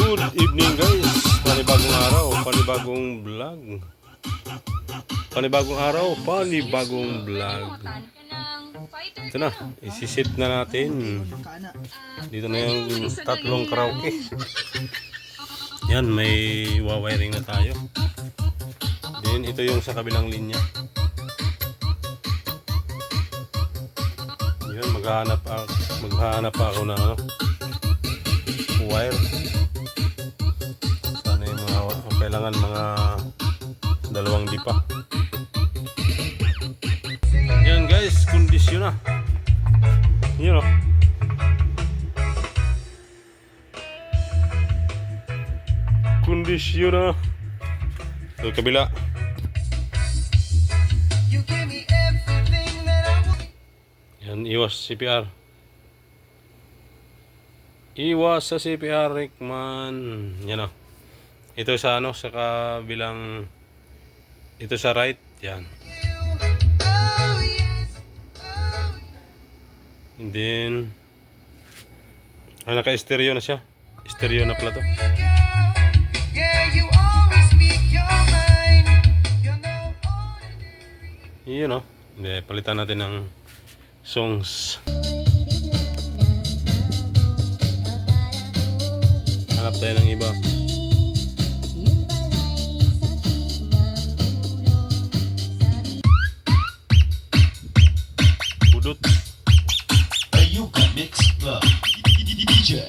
Good evening guys, panibagong araw, panibagong vlog. Panibagong araw, panibagong vlog. Ito na, isisit na natin. Dito na yung tatlong karaoke. Yan, may wawiring na tayo. Then ito yung sa kabilang linya. Yan, maghahanap ako ng wire. Sana yung mga kailangan mga 2 dipa. Yan guys, kondisyon na. Yun o. Kondisyon na. Ito kabila. Yan, iwas CPR. Iwas sa CPR, Rickman. Yan o. Ito sa sa kabilang, ito sa right. Yan. And then naka-stereo na siya. Stereo na pala to. Yun o. Hindi, palitan natin ng songs. Hanap tayo ng iba. Budot. Ayuka Mix Club DJ.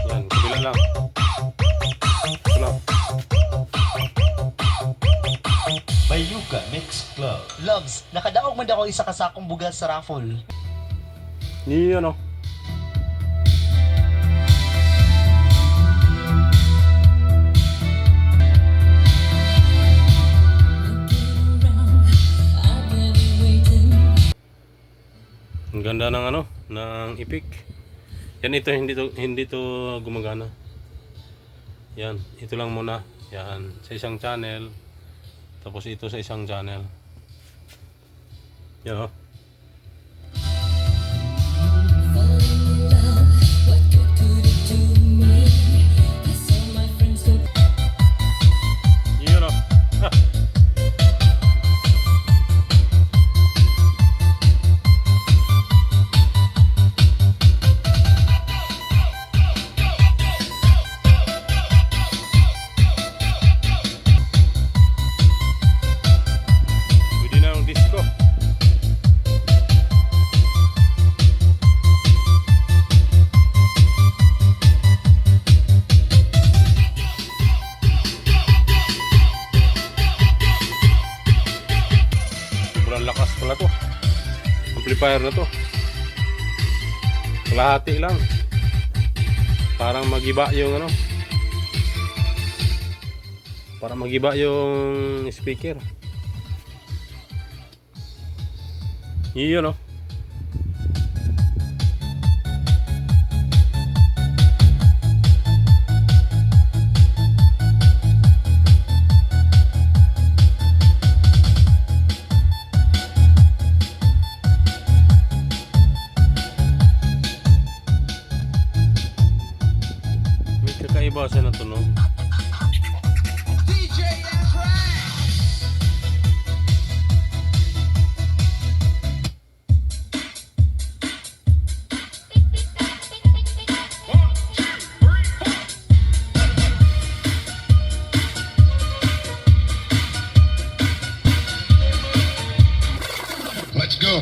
Yan, kabila lang. Ito lang. Bayuka Mix Club. Loves, nakadaog man ako isa kasakong bugas sa raffle. Yun o. Ang ganda ng ng Epic. Yan, ito hindi to gumagana. Yan, ito lang muna. Yan, sa isang channel. Tapos ito sa isang channel. Yan o. Yun o. Sobrang lakas pala to. Amplifier na to. Kalahati lang. Parang magiba yung Parang magiba yung speaker. Yun o. May kakaiba siya na tunog. Let's go.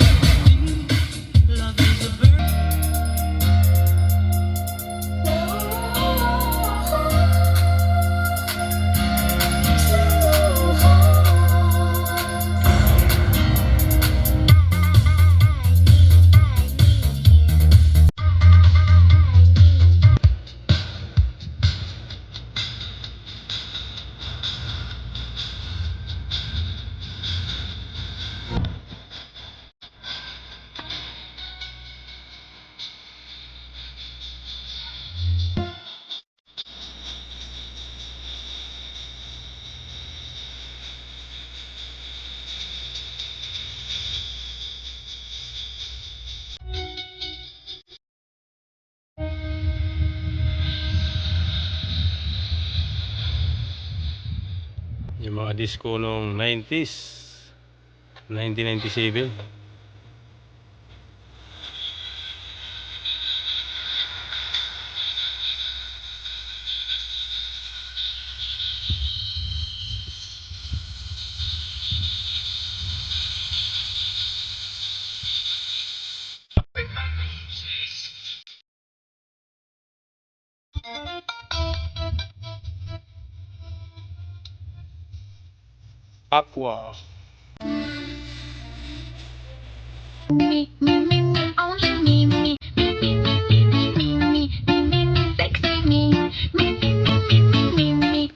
mga disco nung 90s, 1997. Aqua. Me, me, me, me, only me, me, me, me, me, me, me, me, me, me, me, me, sexy me, me, me, me, me, me, me, me.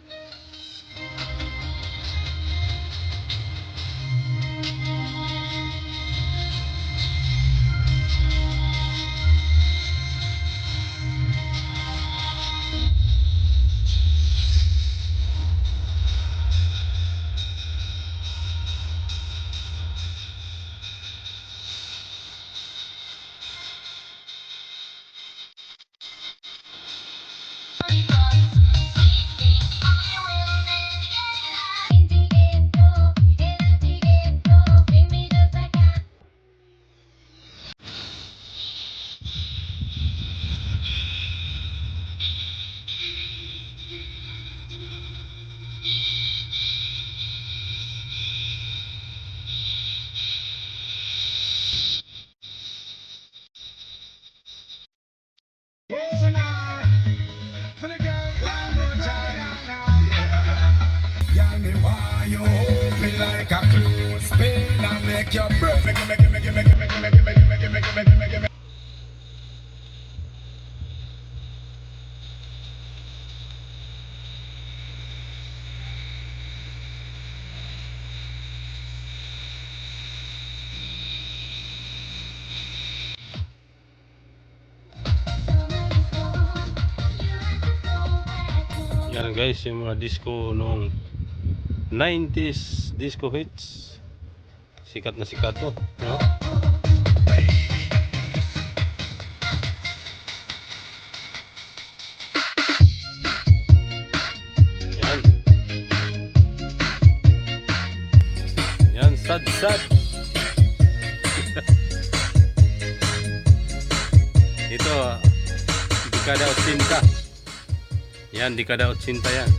Girl, me want you hold me like a clothespin and make your breath make. Yan guys, yung mga disco nung 90s disco hits. Sikat na sikat to, no? Yan. Yan, sad sad. Ito, dekada 80. Yan, dekada 80 yan.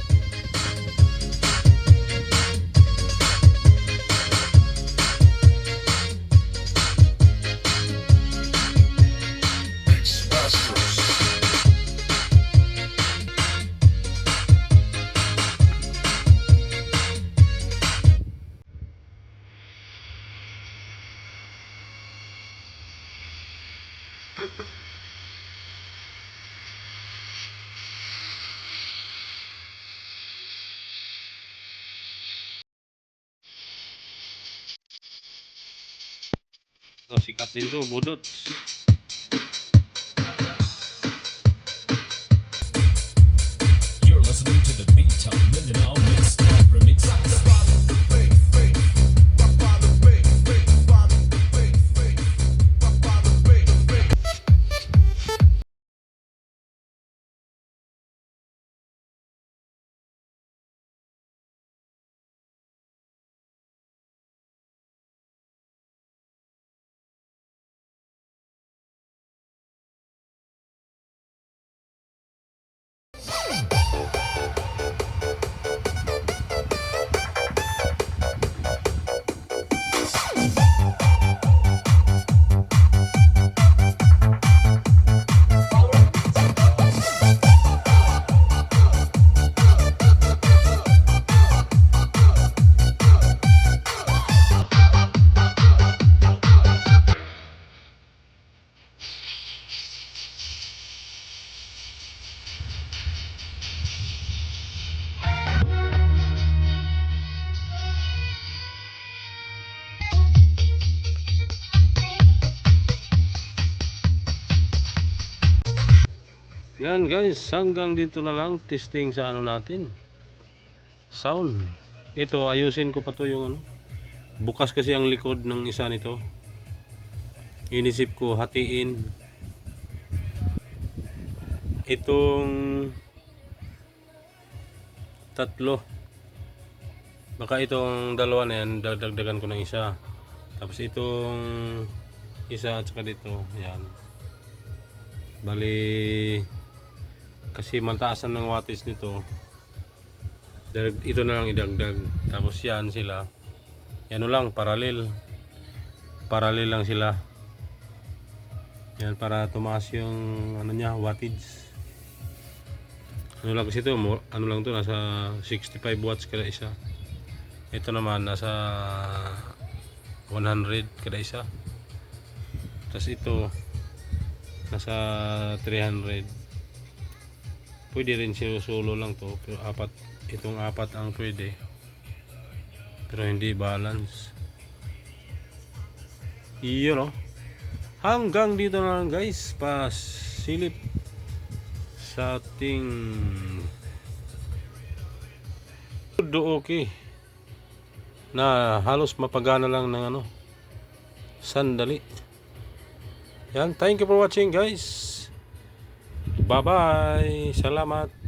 So, sikat din to, budot. You're listening to the Beat Top Mindanao Mix Club Remix. Yan guys, hanggang dito na lang testing sa ano natin, sound. Ito, ayusin ko pa to yung ano. Bukas kasi ang likod ng isa nito. Inisip ko hatiin itong tatlo Baka itong dalawa na yan, dagdagan ko ng isa. Tapos itong isa at saka dito, yan. Bali, kasi mataasan ng wattage nito, ito na lang idagdag. Tapos yan sila, yan lang, parallel lang sila. Yan, para tumaas yung ano niya, wattage. Ano lang kasi ito, ano lang to, nasa 65 watts kada isa. Ito naman nasa 100 kada isa. Tapos ito nasa 300. Pwede rin sinusulo lang to, pero itong apat ang pwede. Pero hindi balance. Iyon, no? Hanggang dito na lang, guys. Pasilip sa ating okay na halos mapagana lang ng ano, sandali. Yan, thank you for watching, guys. Bye bye, salamat.